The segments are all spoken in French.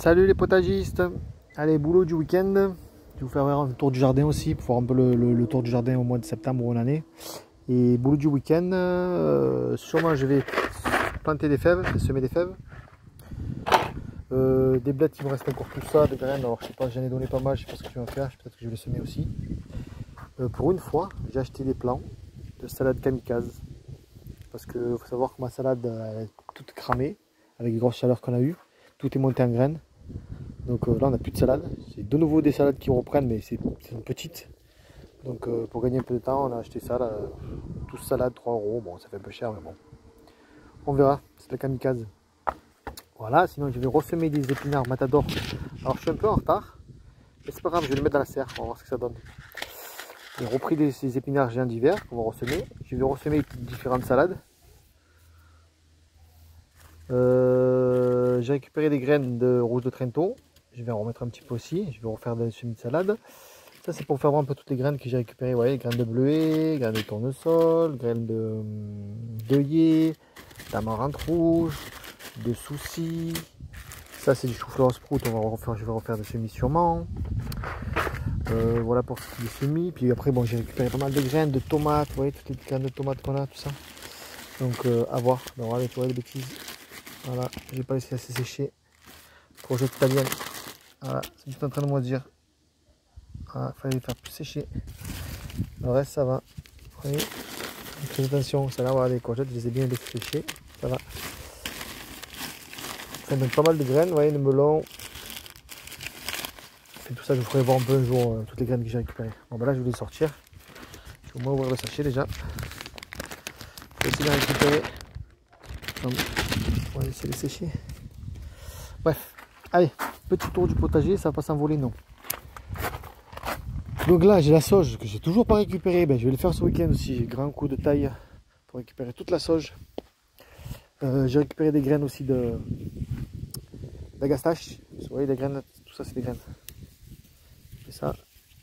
Salut les potagistes. Allez, boulot du week-end. Je vais vous faire un tour du jardin aussi pour faire un peu le tour du jardin au mois de septembre ou en année. Et boulot du week-end, sûrement je vais planter des fèves, semer des fèves. Des blettes, il me reste encore tout ça, des graines. Alors je sais pas, j'en ai donné pas mal, je sais pas ce que je vais en faire, peut-être que je vais les semer aussi. Pour une fois, j'ai acheté des plants de salade kamikaze. Parce qu'il faut savoir que ma salade est toute cramée avec les grosses chaleurs qu'on a eues. Tout est monté en graines. Donc là on n'a plus de salade. C'est de nouveau des salades qui reprennent, mais c'est petites. Donc pour gagner un peu de temps, on a acheté ça là. 12 salades, 3 €. Bon, ça fait un peu cher, mais bon. On verra, c'est la kamikaze. Voilà, sinon je vais ressemer des épinards matador. Alors je suis un peu en retard. Mais c'est pas grave, je vais les mettre dans la serre, on va voir ce que ça donne. J'ai repris ces épinards géants d'hiver qu'on va ressemer. Je vais ressemer différentes salades. J'ai récupéré des graines de rouge de Trento. Je vais en remettre un petit peu aussi. Je vais refaire des semis de salade. Ça c'est pour faire voir un peu toutes les graines que j'ai récupérées. Vous voyez, graines de bleuet, graines de tournesol, graines de d'œillet, d'amarante rouge, de soucis. Ça c'est du chou-fleur sprout. Je vais refaire des semis sûrement. Voilà pour ce qui est semis. Puis après bon, j'ai récupéré pas mal de graines de tomates. Vous voyez toutes les graines de tomates qu'on a, tout ça. Donc à voir. Donc allez, tu vois les bêtises. Voilà, j'ai pas laissé assez sécher. Courgette italienne. Voilà, c'est juste en train de moisir. Voilà, il fallait les faire plus sécher. Le reste ça va. Vous voyez, faites attention, ça là, voilà, les courgettes, je les ai bien laissées sécher. Ça va. Ça donne pas mal de graines, vous voyez, le melon. C'est tout ça que je ferai voir un peu un jour, toutes les graines que j'ai récupérées. Bon ben là je vais les sortir. Je vais au moins ouvrir le sachet déjà. Je vais essayer de les récupérer. Donc, on va laisser les sécher. Bref, allez, petit tour du potager, ça va pas s'envoler non. Donc là j'ai la sauge que j'ai toujours pas récupérée, ben, je vais le faire ce week-end aussi, grand coup de taille pour récupérer toute la sauge. J'ai récupéré des graines aussi d'agastache, vous voyez les graines, tout ça c'est des graines. Et ça,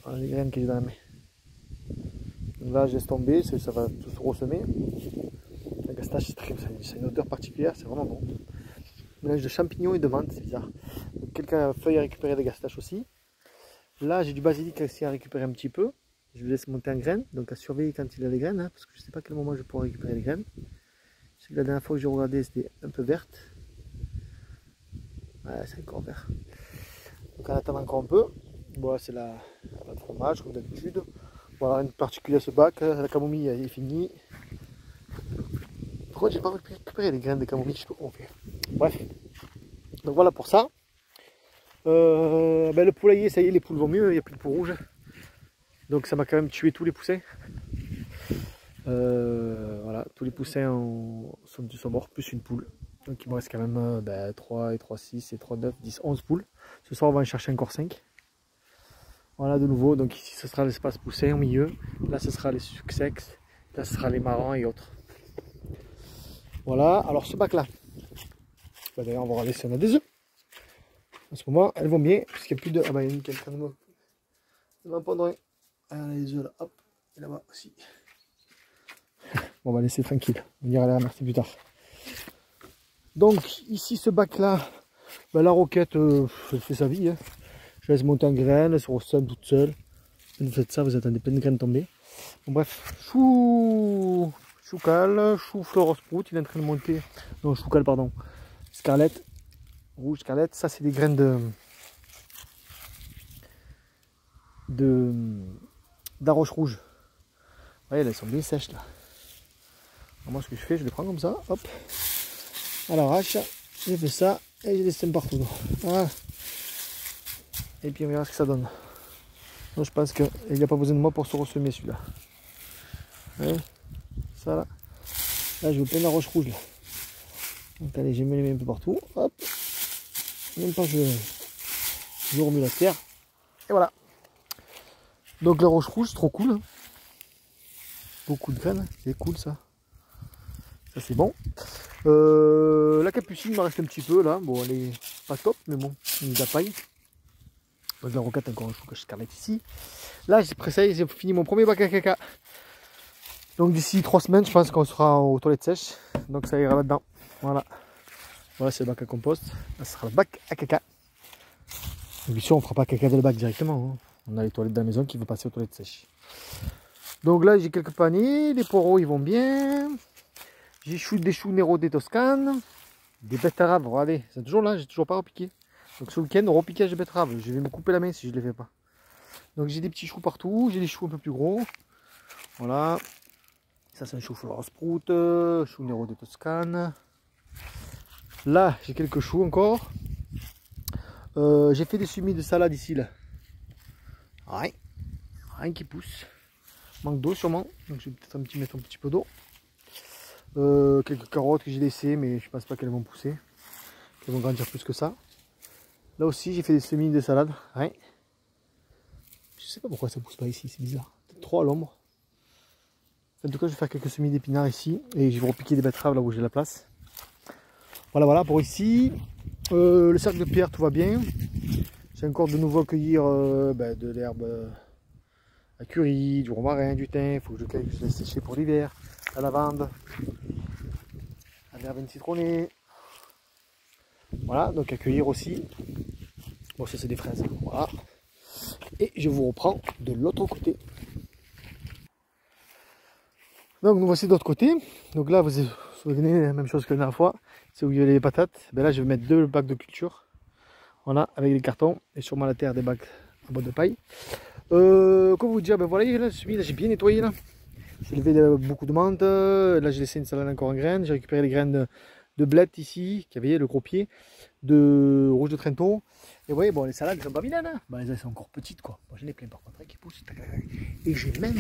voilà les graines que j'ai dans la main. Donc là je laisse tomber, ça va tout se ressemer. L'agastache c'est une odeur particulière, c'est vraiment bon. Mélange de champignons et de menthe, c'est bizarre. Quelqu'un a feuille à récupérer des gastaches aussi. Là, j'ai du basilic aussi à récupérer un petit peu. Je le laisse monter en graines, donc à surveiller quand il a les graines, hein, parce que je ne sais pas à quel moment je pourrai récupérer les graines. Je sais que la dernière fois que j'ai regardé, c'était un peu verte. Ouais, c'est encore vert. Donc on attend encore un peu. Bon, c'est la fromage, comme d'habitude. Voilà, une particulière ce bac. La camomille est finie. Pourquoi j'ai pas récupéré les graines de camomille? Je sais pas comment on fait. Bref. Donc voilà pour ça. Ben le poulailler, ça y est, les poules vont mieux, il n'y a plus de poules rouges. Donc ça m'a quand même tué tous les poussins. Voilà, tous les poussins sont morts, plus une poule. Donc il me reste quand même 3 et 3, 6 et 3, 9, 10, 11 poules. Ce soir on va en chercher encore 5. Voilà de nouveau, donc ici ce sera l'espace poussin au milieu. Là ce sera les succès, là ce sera les marrons et autres. Voilà, alors ce bac là, ben, d'ailleurs on va regarder si on a des œufs. En ce moment, elles vont bien, puisqu'il n'y a plus de... Ah bah il y a une qui est en train de m'en pondre un. Ah, les œufs là, hop, et là-bas aussi. Bon, on va laisser tranquille, on ira les remercier plus tard. Donc, ici, ce bac-là, bah, la roquette, elle fait sa vie. Hein. Je laisse monter en graines, elle se ressème toute seule. Vous faites ça, vous attendez plein de graines tombées. Bon, bref, choucal, chou-fleur sprout, il est en train de monter. Non, choucal, pardon. Scarlett. Rouge scarlett, ça c'est des graines d'arroche rouge. Vous voyez, elles sont bien sèches là. Alors moi ce que je fais, je les prends comme ça, hop, à l'arrache, je fais ça et je les sème partout. Voilà. Et puis on verra ce que ça donne. Donc, je pense qu'il n'y a pas besoin de moi pour se ressemer celui-là. Ça là. Là je veux plein d'arroche rouge là. Donc allez, j'ai mis les mains un peu partout. Hop. Même pas je remue la terre. Et voilà. Donc la roche rouge, c'est trop cool. Hein. Beaucoup de graines, c'est cool ça. Ça c'est bon. La capucine il m'en reste un petit peu là. Bon, elle est pas top, mais bon, il la paille. Donc la roquette, encore un chou que je scarlette ici. Là, j'ai fini mon premier bac à caca. Donc d'ici 3 semaines, je pense qu'on sera aux toilettes sèches. Donc ça ira là-dedans. Voilà. Voilà, c'est le bac à compost. Là, ce sera le bac à caca. Bien sûr, on ne fera pas caca dans le bac directement. Hein. On a les toilettes de la maison qui vont passer aux toilettes sèches. Donc là, j'ai quelques paniers. Les poireaux, ils vont bien. J'ai des choux Nero des Toscanes. Des betteraves, regardez, c'est toujours là, j'ai toujours pas repiqué. Donc ce week-end, repiquage de betteraves. Je vais me couper la main si je ne les fais pas. Donc j'ai des petits choux partout. J'ai des choux un peu plus gros. Voilà. Ça, c'est un chou Flora Sprout. Chou Nero des Toscanes. Là, j'ai quelques choux encore. J'ai fait des semis de salade ici, là. Ouais. Rien qui pousse. Manque d'eau sûrement. Donc je vais peut-être mettre un petit peu d'eau. Quelques carottes que j'ai laissées, mais je pense pas qu'elles vont pousser. Qu'elles vont grandir plus que ça. Là aussi, j'ai fait des semis de salade. Ouais. Je sais pas pourquoi ça pousse pas ici, c'est bizarre. Peut-être trop à l'ombre. En tout cas, je vais faire quelques semis d'épinards ici. Et je vais repiquer des betteraves là où j'ai la place. Voilà, voilà pour ici. Le cercle de pierre, tout va bien. J'ai encore de nouveau à cueillir de l'herbe à curry, du romarin, du thym. Il faut que je laisse sécher pour l'hiver. La lavande. La verveine citronnée. Voilà, donc à cueillir aussi. Bon, ça c'est des fraises. Voilà. Et je vous reprends de l'autre côté. Donc nous voici de l'autre côté. Donc là, vous souvenez la même chose que la dernière fois. C'est où il y a les patates. Ben là, je vais mettre 2 bacs de culture. Voilà, avec des cartons et sûrement la terre des bacs en boîte de paille. Comme vous dire, ben voilà, là, j'ai bien nettoyé là. J'ai levé beaucoup de menthe. Là, j'ai laissé une salade encore en graines. J'ai récupéré les graines de blette ici, qui avait le gros pied, de rouge de Trento. Et vous voyez, bon, les salades, elles sont pas vilaines. Hein, ben, elles sont encore petites, quoi. Bon, j'en ai plein par contre hein, qui poussent. Et j'ai même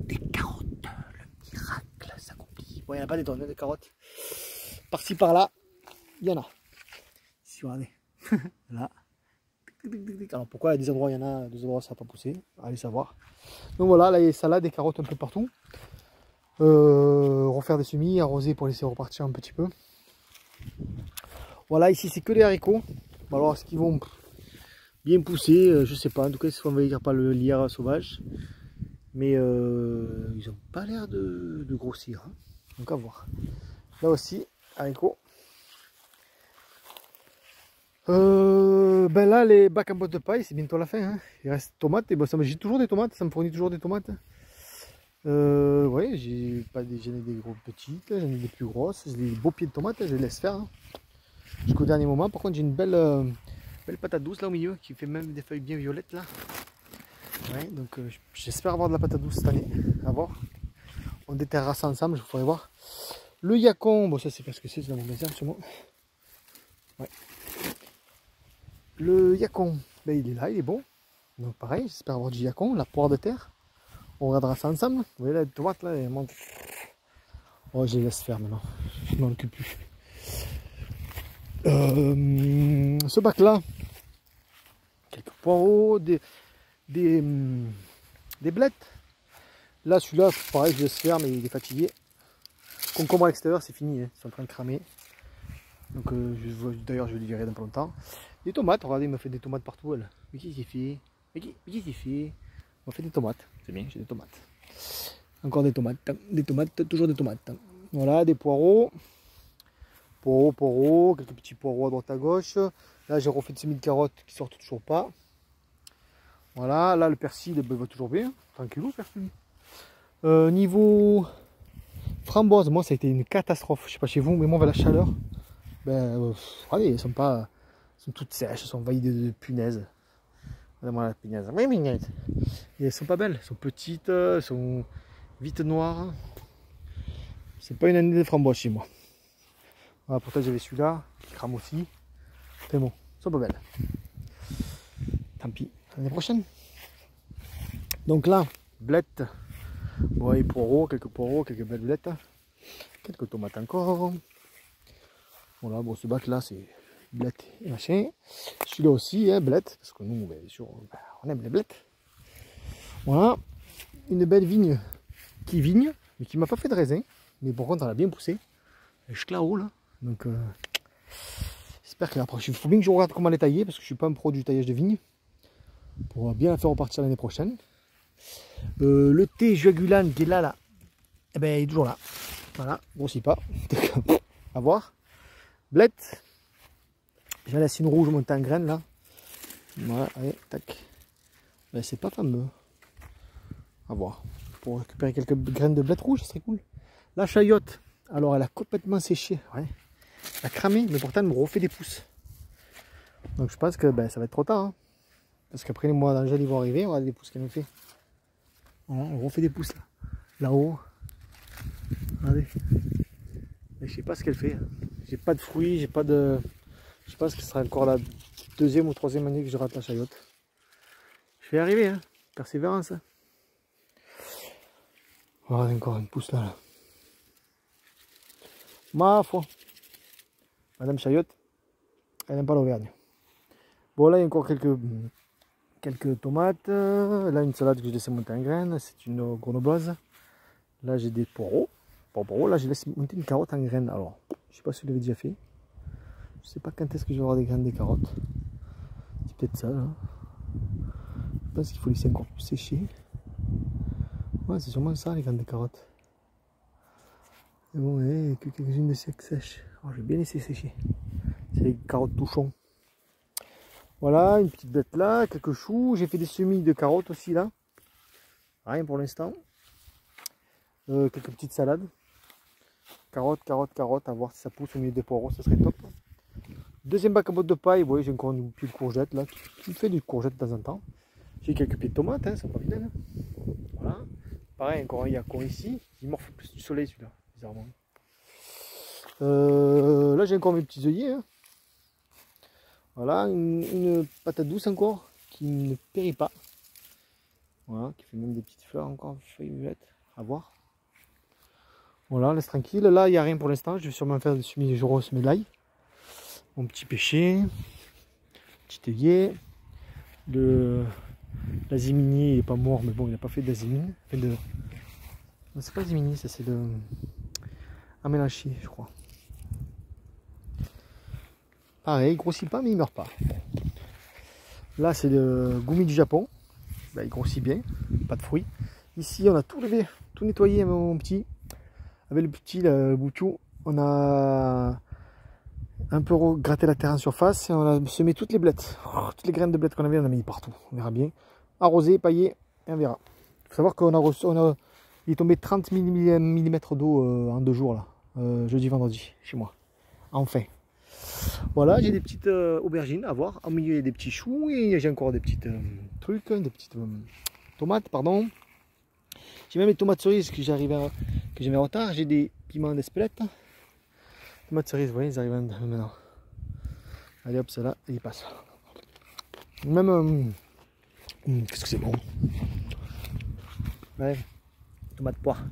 des carottes. Le miracle s'accomplit. Bon, il n'y en a pas des tonnes, des carottes. Par-ci, par-là, il y en a. Si vous regardez. Là. Alors pourquoi à des endroits il y en a, à des endroits ça n'a pas poussé, allez savoir. Donc voilà, là il y a des salades, des carottes un peu partout. Refaire des semis, arroser pour laisser repartir un petit peu. Voilà, ici c'est que les haricots. Alors est-ce qu'ils vont bien pousser, je sais pas, en tout cas ils ne vont pas le lierre sauvage. Mais ils n'ont pas l'air de grossir, hein. Donc à voir. Là aussi, haricots. Ben là les bacs en boîte de paille c'est bientôt la fin hein. Il reste tomates et bon, j'ai toujours des tomates, ça me fournit toujours des tomates. Ouais, j'en ai des gros petites, j'en ai des plus grosses, j'ai des beaux pieds de tomates, je les laisse faire hein, jusqu'au dernier moment. Par contre j'ai une belle patate douce là au milieu qui fait même des feuilles bien violettes là. Ouais, donc j'espère avoir de la patate douce cette année, à voir. On déterrera ça ensemble, je vous ferai voir. Le yacon, bon ça c'est parce que c'est dans mon magasin sûrement. Ouais. Le yacon, ben, il est là, il est bon. Donc pareil, j'espère avoir du yacon, la poire de terre. On regardera ça ensemble. Vous voyez là, les tomates là, elles montent. Oh, je les laisse faire maintenant. Je m'en occupe plus. Ce bac là, quelques poireaux, des blettes. Là, celui-là, pareil, je laisse faire, mais il est fatigué. Concombre à l'extérieur, c'est fini, hein. Ils sont en train de cramer. Donc d'ailleurs, je vais le virer dans pas longtemps. Des tomates, regardez, il m'a fait des tomates partout. Elle. Mais qu'est-ce qu'il fait? Mais qu'est-ce qu'il fait? Il m'a fait des tomates. C'est bien, j'ai des tomates. Encore des tomates, toujours des tomates. Voilà, des poireaux. Poireaux, quelques petits poireaux à droite à gauche. Là, j'ai refait de semis de carottes qui sortent toujours pas. Voilà, là, le persil il va toujours bien. Tranquillou, persil. Niveau framboise, moi, ça a été une catastrophe. Je sais pas chez vous, mais moi, avec la chaleur. Ben, regardez, elles sont toutes sèches, elles sont envahies de punaises. Regardez-moi la punaise. Oui, punaise. Et elles sont pas belles, elles sont petites, elles sont vite noires. C'est pas une année de framboise chez moi. Voilà, pourtant j'avais celui-là, qui crame aussi. Mais bon, elles sont pas belles. Tant pis, l'année prochaine. Donc là, blettes. Bon, et quelques belles blettes. Quelques tomates encore. Voilà, bon, ce bac là, c'est blettes et machin. Celui-là aussi, hein, blettes, parce que nous, bien sûr, on aime les blettes. Voilà, une belle vigne qui vigne, mais qui m'a pas fait de raisin. Mais par contre, elle a bien poussé. Elle est là-haut, là. Donc, j'espère qu'elle approche. Il faut bien que je regarde comment elle est taillée, parce que je suis pas un pro du taillage de vigne. Pour bien la faire repartir l'année prochaine. Le thé Juagulan qui est là, eh ben, il est toujours là. Voilà, grossit pas. À voir. Blette. Je laisse une rouge montée en graines là. Voilà, allez, tac. Ben, c'est pas fameux. À voir. Pour récupérer quelques graines de blé rouge, ça serait cool. La chayotte, alors elle a complètement séché. Ouais. Elle a cramé, mais pourtant elle me refait des pousses. Donc je pense que ben, ça va être trop tard. Hein. Parce qu'après les mois d'Angèle ils vont arriver, on va des pousses qu'elle nous fait. On refait des pousses là. Là-haut. Regardez. Mais je sais pas ce qu'elle fait. J'ai pas de fruits, j'ai pas de. Je pense que ce sera encore la deuxième ou troisième année que je rate la chayotte. Je vais y arriver, hein. Persévérance. Hein. Oh, encore une pousse là. Ma foi. Madame Chayotte, elle n'aime pas l'Auvergne. Bon, là il y a encore quelques tomates. Là une salade que j'ai laissé monter en graines. C'est une grenobloise. Là j'ai des poireaux. Là j'ai laissé monter une carotte en graines. Alors, je sais pas si je l'avais déjà fait. Je sais pas quand est-ce que je vais avoir des graines des carottes. C'est peut-être ça là. Je pense qu'il faut laisser encore plus sécher. Ouais, c'est sûrement ça les graines des carottes. Mais bon, il n'y a que quelques-unes de secs sèches. Alors, je vais bien laisser sécher. C'est les carottes touchons. Voilà, une petite bête là, quelques choux. J'ai fait des semis de carottes aussi là. Rien pour l'instant. Quelques petites salades. Carottes, à voir si ça pousse au milieu des poireaux, ça serait top. Deuxième bac à botte de paille, oui, j'ai encore une petite courgette là, qui me fait du courgette de temps en temps. J'ai quelques pieds de tomates, hein, ça pas vilain. Hein. Voilà. Pareil, encore il y a encore ici. Il morfle plus du soleil celui-là, bizarrement. Là j'ai encore mes petits œillets. Hein. Voilà, une patate douce encore, qui ne périt pas. Voilà, qui fait même des petites fleurs encore, feuilles violettes, à voir. Voilà, laisse tranquille. Là, il n'y a rien pour l'instant. Je vais sûrement faire des semis, je ressemais l'ail. Mon petit pêcher, petit œillet. L'azimini, il n'est pas mort, mais bon, il n'a pas fait d'azimini. C'est pas azimini, ça c'est de amélanchi, je crois. Pareil, il grossit pas, mais il meurt pas. Là, c'est le goumi du Japon. Ben, il grossit bien, pas de fruits. Ici, on a tout levé, tout nettoyé, mon petit. Avec le petit, le bouchou, on a un peu gratté la terre en surface et on a semé toutes les blettes. Oh, toutes les graines de blettes qu'on avait, on a mis partout. On verra bien. Arrosé, paillé, et on verra. Il faut savoir qu'on a reçu, il est tombé 30 mm d'eau en 2 jours, là, jeudi, vendredi, chez moi. Enfin. Voilà, j'ai des petites aubergines à voir. Au milieu, il y a des petits choux et j'ai encore des petites trucs, des petites tomates, pardon. J'ai même les tomates cerises que j'avais en retard. J'ai des piments d'Espelette. Tomates cerises, vous voyez, ils arrivent maintenant. Allez hop, celle-là, et il passe. Même, qu'est-ce que c'est bon. Ouais, tomates poire.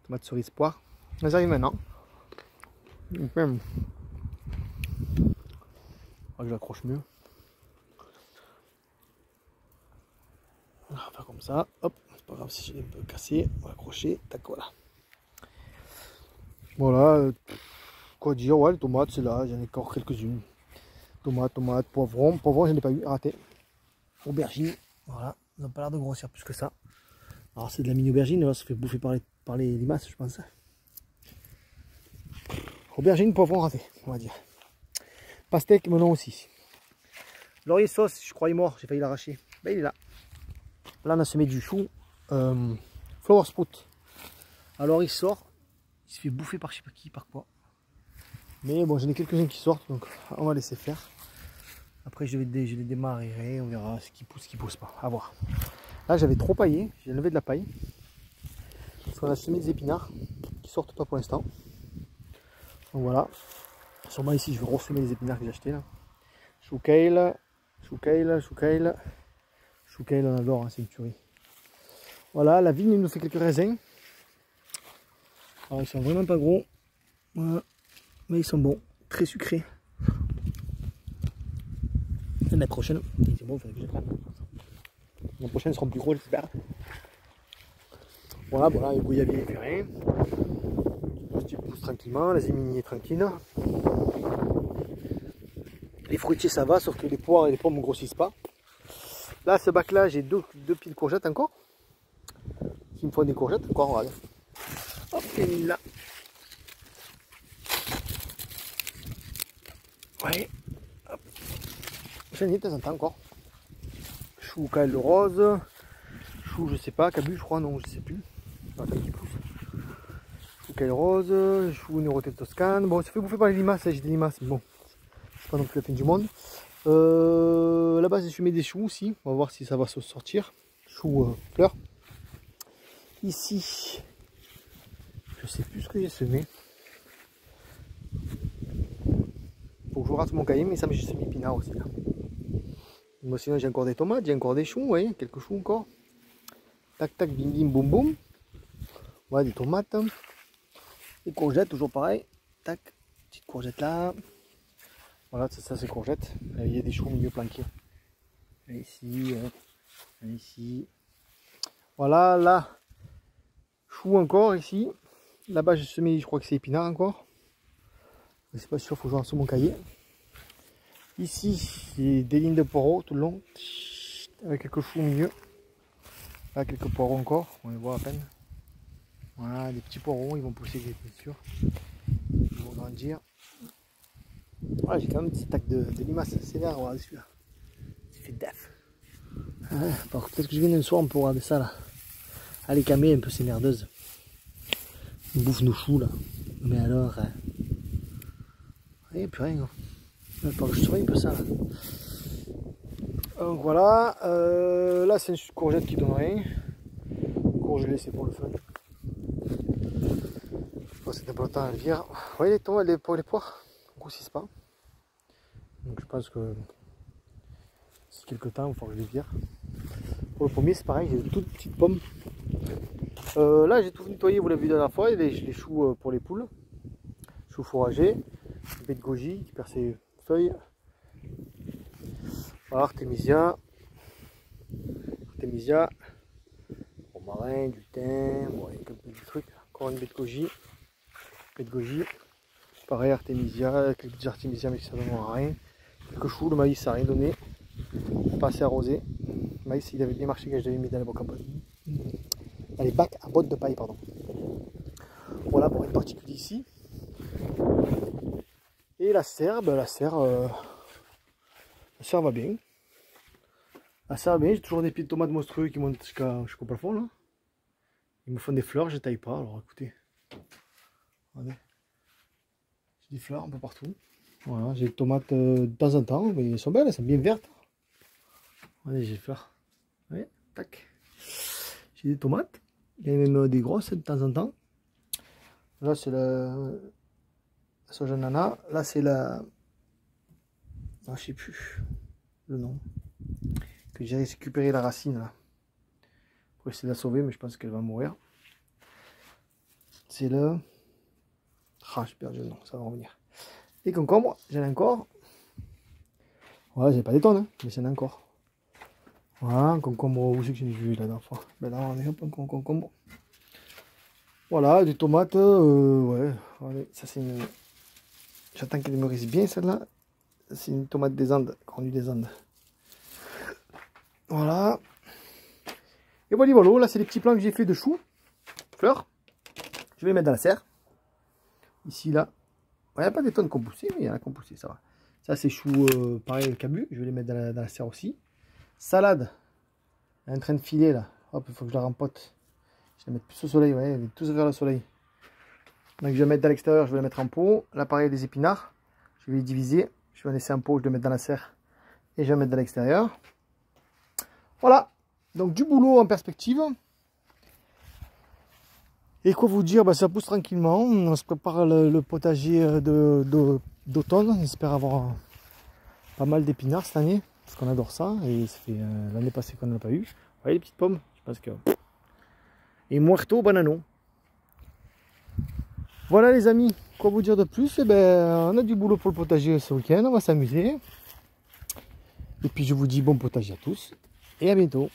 Tomates cerises poire. Elles arrivent maintenant. Donc même, je l'accroche mieux. On va faire comme ça. Hop, c'est pas grave si j'ai un peu cassé. On va accrocher. Tac, voilà. Voilà. Quoi dire, ouais, les tomates, c'est là. J'en ai encore quelques-unes. Tomates, poivrons. Poivrons, je n'ai pas eu. Raté. Aubergine. Voilà. Ils n'ont pas l'air de grossir plus que ça. Alors, c'est de la mini aubergine. Ça se fait bouffer par les limaces, je pense. Aubergine, poivron raté, on va dire. Pastèque, melon aussi. Laurier sauce, je crois, il est mort. J'ai failli l'arracher. Ben, il est là. Là, on a semé du chou. Flower sprout. Alors, il sort. Il se fait bouffer par je sais pas qui, par quoi. Mais bon, j'en ai quelques-uns qui sortent. Donc, on va laisser faire. Après, je les démarrerai. On verra ce qui pousse pas. À voir. Là, j'avais trop paillé. J'ai enlevé de la paille. Parce qu'on a semé des épinards qui sortent pas pour l'instant. Donc voilà. Sûrement ici, je vais ressemer les épinards que j'ai achetés là. Chou kale, on adore, hein, c'est une tuerie. Voilà, la vigne, il nous fait quelques raisins. Alors, ils sont vraiment pas gros. Voilà. Mais ils sont bons, très sucrés. L'année prochaine, c'est bon, il faudrait que je prenne. L'année prochaine, ils seront plus gros, j'espère. Voilà, les goyaviers, il fait rien. Le petit pousse tranquillement, la zimini est tranquille. Les fruitiers ça va, sauf que les poires et les pommes ne grossissent pas. Là, ce bac là, j'ai deux piles de courgettes encore. Qui me font des courgettes encore, regarde. Hop, et là. Ouais. Hop. j'en ai de temps en temps encore. Chou Kyle rose. Chou, je sais pas, Cabu, je crois, non, je sais plus. Attends, qui pousse. Chou Kyle rose. Chou Neuroté Toscane. Bon, ça fait bouffer par les limaces, j'ai des limaces, mais bon, c'est pas non plus la fin du monde. Là-bas, j'ai semé des choux aussi. On va voir si ça va se sortir. Choux fleurs. Ici, je sais plus ce que j'ai semé. Faut que je rate mon cahier, mais ça j'ai semé épinards aussi là. Bon, sinon j'ai encore des tomates, j'ai encore des choux, vous voyez, quelques choux encore. Tac tac, bim bim, boum boum. Voilà des tomates. Des courgettes, toujours pareil. Tac, petite courgette là. Voilà, ça c'est courgettes. Il y a des choux au milieu planqués. Ici, ici. Voilà, là. Choux encore ici. Là-bas j'ai semé, je crois que c'est épinards encore. Je sais pas sûr, il faut que je rentre sur mon cahier. Ici, j'ai des lignes de poireaux tout le long. Avec quelques choux au milieu. Là, quelques poireaux encore, on les voit à peine. Voilà, des petits poireaux, ils vont pousser, bien sûr. Ils vont grandir. Voilà, j'ai quand même un petit tac de limaces sévère, voilà, celui-là. Il fait def. Ouais, par contre, peut-être que je viens un soir, on pourra regarder ça là. Allez, camé un peu ces merdeuses. Ils bouffent nos choux là. Mais alors. Il n'y a plus rien. Il faut que je surveille un peu ça. Là. Donc voilà. Là, c'est une courgette qui donne rien. Courgelée, c'est pour le fun. Bon, c'est important à le vire. Vous voyez les tomates, les poires ne grossissent pas. Donc je pense que c'est quelques temps, il faut que je les vire. Pour le premier, c'est pareil, j'ai de toutes petites pommes. Là, j'ai tout nettoyé, vous l'avez vu la dernière fois. Les choux pour les poules. Choux fourragés. Baie de goji qui perd ses feuilles. Voilà, artémisia. Artémisia. Romarin, du thym. Bon, il y a quelques petits trucs. Encore une baie de goji. Baie de goji. Pareil, artémisia. Quelques petits artémisia, mais ça ne donne rien. Quelques choux, le maïs, ça n'a rien donné. Pas assez arrosé. Le maïs, il avait bien marché quand je l'avais mis dans les bacs à bottes. Dans les bacs à bottes de paille, pardon. Voilà pour une particulier ici. Et la serre, ben la serre va bien. La serre va bien, j'ai toujours des pieds de tomates monstrueux qui montent jusqu'au plafond là. Ils me font des fleurs, je ne taille pas, alors écoutez. Regardez. J'ai des fleurs un peu partout. Voilà, j'ai des tomates de temps en temps, mais elles sont belles, elles sont bien vertes. Regardez, j'ai des fleurs. Vous voyez, tac. J'ai des tomates, il y a même des grosses de temps en temps. Là c'est la soja nana, là c'est la... Ah, je sais plus le nom. Que j'ai récupéré la racine là. Pour essayer de la sauver, mais je pense qu'elle va mourir. C'est le... Ah, j'ai perdu le nom, ça va revenir. Les concombres, j'en ai encore. Voilà, j'ai pas des tonnes, hein, mais j'en ai encore. Voilà, un concombre, où c'est que j'ai vu la dernière fois? Ben là, on est un peu un concombre. Voilà, des tomates, ouais, allez, ça c'est une... J'attends qu'elle mûrisse bien celle-là. C'est une tomate des Andes, grandue des Andes. Voilà. Et voilà, là c'est les petits plants que j'ai fait de choux, fleurs. Je vais les mettre dans la serre. Ici, là. Il n'y a pas des tonnes qui ont poussé, mais il y en a qui ont poussé, ça va. Ça c'est choux, pareil, cabu. Je vais les mettre dans la serre aussi. Salade. Elle est en train de filer là. Hop, il faut que je la rempote. Je vais la mettre plus au soleil, ouais, elle est tous vers le soleil. Donc je vais la mettre à l'extérieur, je vais la mettre en pot. Là pareil, les épinards. Je vais les diviser. Je vais en laisser un pot, je vais le mettre dans la serre. Et je vais la mettre à l'extérieur. Voilà. Donc du boulot en perspective. Et quoi vous dire, bah, ça pousse tranquillement. On se prépare le potager d'automne. On espère avoir pas mal d'épinards cette année. Parce qu'on adore ça. Et ça fait l'année passée qu'on n'a pas eu. Vous voyez les petites pommes, je pense que... Et muerto banano. Voilà les amis, quoi vous dire de plus? Eh ben, on a du boulot pour le potager ce week-end, on va s'amuser. Et puis je vous dis bon potager à tous et à bientôt.